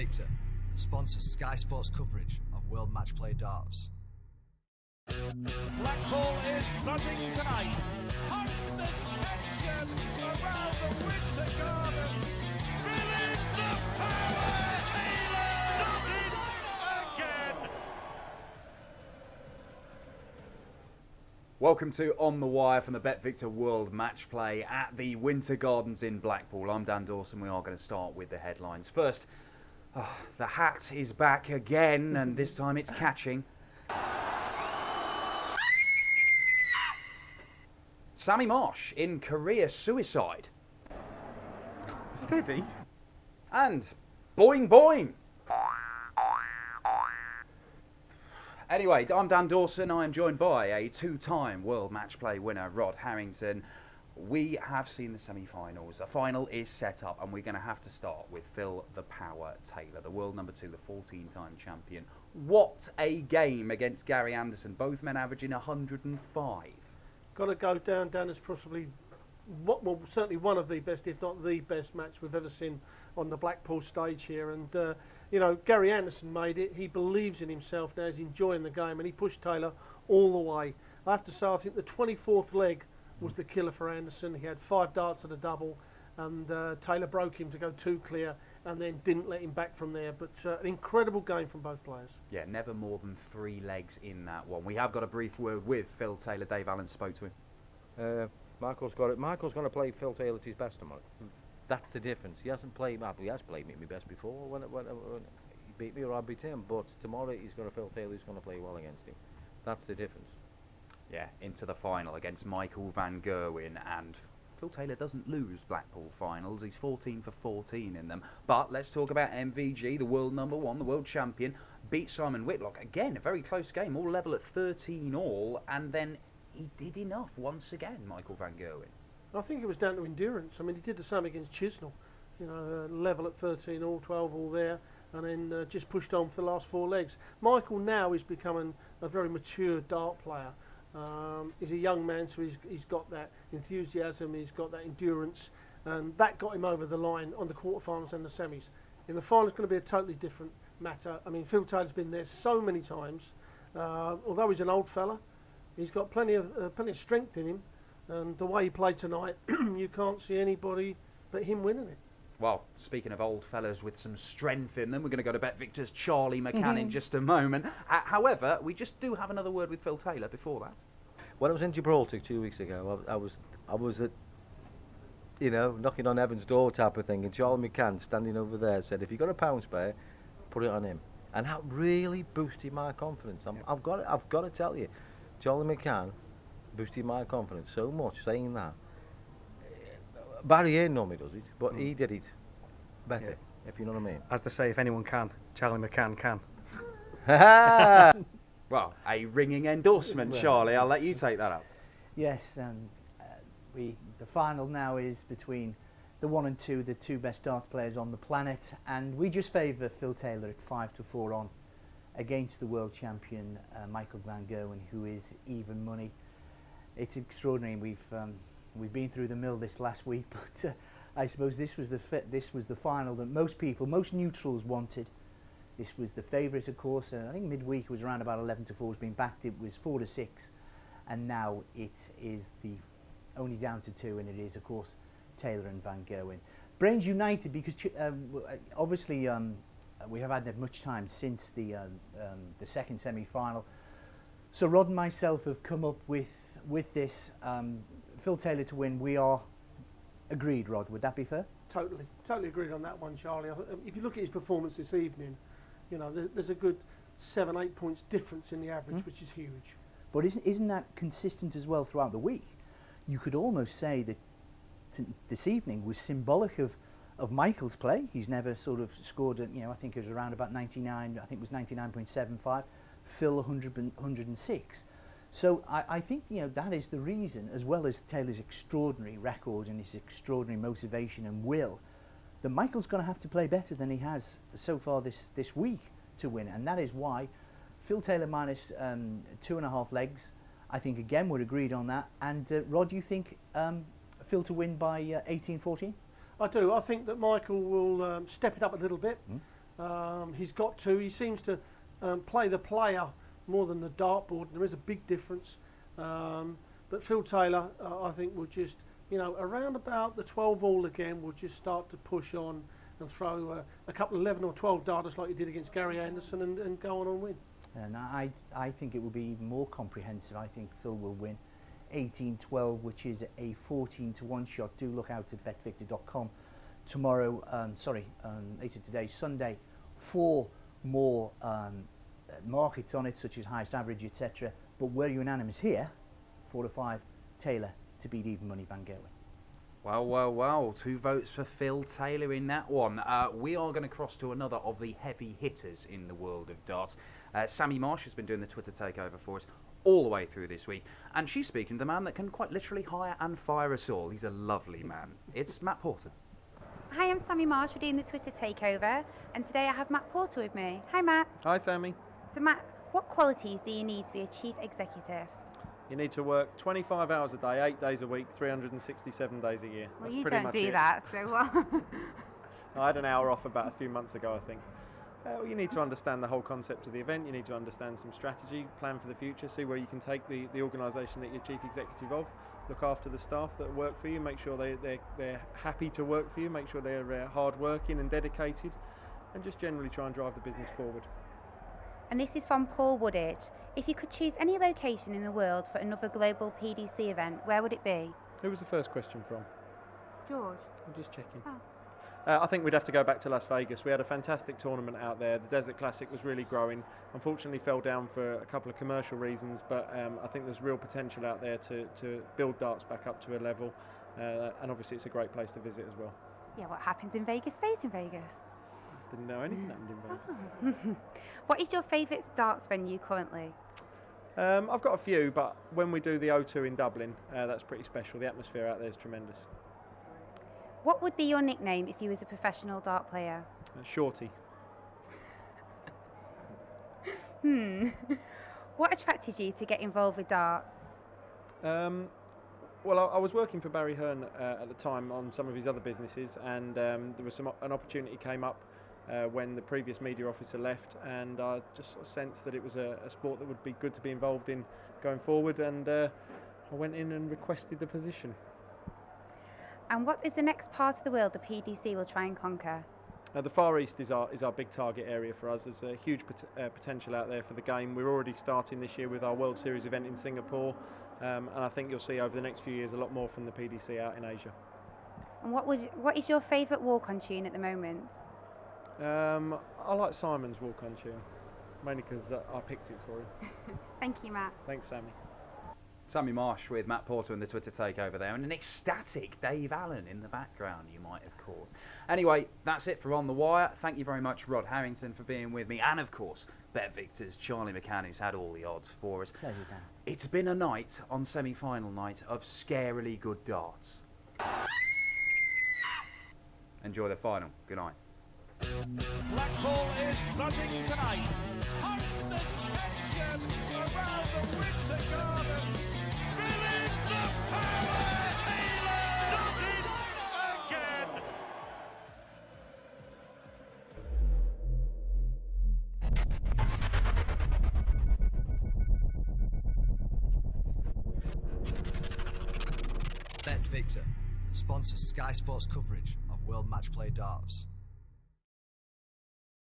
BetVictor sponsors Sky Sports coverage of World Matchplay darts. Blackpool is buzzing tonight. Constant tension around the Winter Garden. Feeling the power. Taylor does it again. Welcome to On the Wire from the BetVictor World Matchplay at the Winter Gardens in Blackpool. I'm Dan Dawson. We are going to start with the headlines. First, the hat is back again, and this time it's catching. Sammi Marsh in career suicide. Steady. And boing boing. Anyway, I'm Dan Dawson. I am joined by a two-time World Matchplay winner, Rod Harrington. We have seen the semi-finals. The final is set up, and we're going to have to start with Phil the Power Taylor, the world number 2, the 14-time champion. What a game against Gary Anderson, both men averaging 105. Got to go down as possibly, certainly one of the best, if not the best match we've ever seen on the Blackpool stage here. And, Gary Anderson made it. He believes in himself now. He's enjoying the game, and he pushed Taylor all the way. I have to say, I think the 24th leg was the killer for Anderson. He had 5 darts at a double, and Taylor broke him to go 2 clear, and then didn't let him back from there. But an incredible game from both players. Yeah, never more than 3 legs in that one. We have got a brief word with Phil Taylor. Dave Allen spoke to him. Michael's got it. Michael's going to play Phil Taylor to his best tomorrow. That's the difference. He hasn't played. Well, he has played me at my best before when he beat me or I beat him. But tomorrow he's got a Phil Taylor who's going to play well against him. That's the difference. Yeah, into the final against Michael van Gerwen, and Phil Taylor doesn't lose Blackpool finals. He's 14 for 14 in them. But let's talk about MVG, the world number 1, the world champion, beat Simon Whitlock. Again, a very close game, all level at 13 all, and then he did enough once again, Michael van Gerwen. I think it was down to endurance. I mean, he did the same against Chisnell. Level at 13 all, 12 all there, and then just pushed on for the last 4 legs. Michael now is becoming a very mature dart player. He's a young man, so he's got that enthusiasm, he's got that endurance, and that got him over the line on the quarterfinals and the semis. In the final, it's going to be a totally different matter. I mean, Phil Taylor's been there so many times. Although he's an old fella, he's got plenty of strength in him, and the way he played tonight, you can't see anybody but him winning it. Well, speaking of old fellas with some strength in them, we're going to go to BetVictor's Charlie McCann in just a moment. However, we just do have another word with Phil Taylor before that. When I was in Gibraltar 2 weeks ago, I was at, knocking on heaven's door type of thing, and Charlie McCann standing over there said, "If you've got a pound spare, put it on him," and that really boosted my confidence. I've got to tell you, Charlie McCann boosted my confidence so much, saying that. Barry Ain normally does it, but he did it better, if you know what I mean. As they say, if anyone can, Charlie McCann can. Well, a ringing endorsement, Charlie. I'll let you take that up. Yes, the final now is between the 1 and 2, the 2 best darts players on the planet, and we just favour Phil Taylor at 5 to 4 on against the world champion Michael van Gerwen, who is even money. It's extraordinary. We've been through the mill this last week, but I suppose this was the final that most neutrals wanted. This was the favourite, of course. I think midweek was around about 11 to 4. It's been backed. It was 4 to 6, and now it is only down to 2, and it is, of course, Taylor and van Gerwen. Brains united because obviously we haven't had much time since the second semi-final. So Rod and myself have come up with this. Phil Taylor to win. We are agreed, Rod. Would that be fair? Totally agreed on that one, Charlie. If you look at his performance this evening, there's a good 7-8 points difference in the average, which is huge. But isn't that consistent as well throughout the week? You could almost say that this evening was symbolic of Michael's play. He's never sort of scored, I think it was around about 99, I think it was 99.75, Phil 106. So I think, that is the reason, as well as Taylor's extraordinary record and his extraordinary motivation and will, that Michael's going to have to play better than he has so far this week to win. And that is why Phil Taylor minus 2.5 legs, I think, again, we're agreed on that. And Rod, do you think Phil to win by 18-14? I do. I think that Michael will step it up a little bit. He's got to. He seems to play the player more than the dartboard. There is a big difference. But Phil Taylor, I think, will just, around about the 12 all again, will just start to push on and throw a couple of 11 or 12 darters like he did against Gary Anderson and go on and win. And I think it will be even more comprehensive. I think Phil will win 18-12, which is a 14-1 shot. Do look out at betvictor.com tomorrow, later today, Sunday, for more markets on it, such as highest average, etc. But we're unanimous here, 4-5, Taylor to beat even money Van Gerwen. Well, 2 votes for Phil Taylor in that one. We are going to cross to another of the heavy hitters in the world of darts. Sammi Marsh has been doing the Twitter takeover for us all the way through this week, and she's speaking to the man that can quite literally hire and fire us all. He's a lovely man. It's Matt Porter. Hi, I'm Sammi Marsh. We're doing the Twitter takeover, and today I have Matt Porter with me. Hi, Matt. Hi, Sammi. So, Matt, what qualities do you need to be a chief executive? You need to work 25 hours a day, 8 days a week, 367 days a year. Well, That's you pretty don't much do it. that, so what? I had an hour off about a few months ago, I think. You need to understand the whole concept of the event. You need to understand some strategy, plan for the future, see where you can take the organisation that you're chief executive of, look after the staff that work for you, make sure they're happy to work for you, make sure they're hard working and dedicated, and just generally try and drive the business forward. And this is from Paul Woodage. If you could choose any location in the world for another global PDC event, where would it be? Who was the first question from? George. I'm just checking. Oh. I think we'd have to go back to Las Vegas. We had a fantastic tournament out there. The Desert Classic was really growing. Unfortunately fell down for a couple of commercial reasons, but I think there's real potential out there to build darts back up to a level, and obviously it's a great place to visit as well. Yeah, what happens in Vegas stays in Vegas. Didn't know anything happened in Vegas. Oh. What is your favourite darts venue currently? I've got a few, but when we do the O2 in Dublin, that's pretty special. The atmosphere out there is tremendous. What would be your nickname if you was a professional dart player? Shorty. What attracted you to get involved with darts? Well, I was working for Barry Hearn at the time on some of his other businesses, and there was an opportunity came up when the previous media officer left, and I just sort of sensed that it was a sport that would be good to be involved in going forward, and I went in and requested the position. And what is the next part of the world the PDC will try and conquer? The Far East is our big target area for us. There's a huge potential out there for the game. We're already starting this year with our World Series event in Singapore, and I think you'll see over the next few years a lot more from the PDC out in Asia. And what is your favourite walk-on tune at the moment? I like Simon's walk-on tune, mainly because I picked it for him. Thank you, Matt. Thanks, Sammi. Sammi Marsh with Matt Porter in the Twitter takeover there, and an ecstatic Dave Allen in the background you might have caught. Anyway, that's it for On The Wire. Thank you very much, Rod Harrington, for being with me, and of course, BetVictor's Charlie McCann, who's had all the odds for us. Pleasure, Dan. It's been a night on semi-final night of scarily good darts. Enjoy the final. Good night. Blackpool is buzzing tonight. Harrington champion around the Winter Garden. Feeling the power. Taylor does it again. BetVictor sponsors Sky Sports coverage of World Matchplay darts.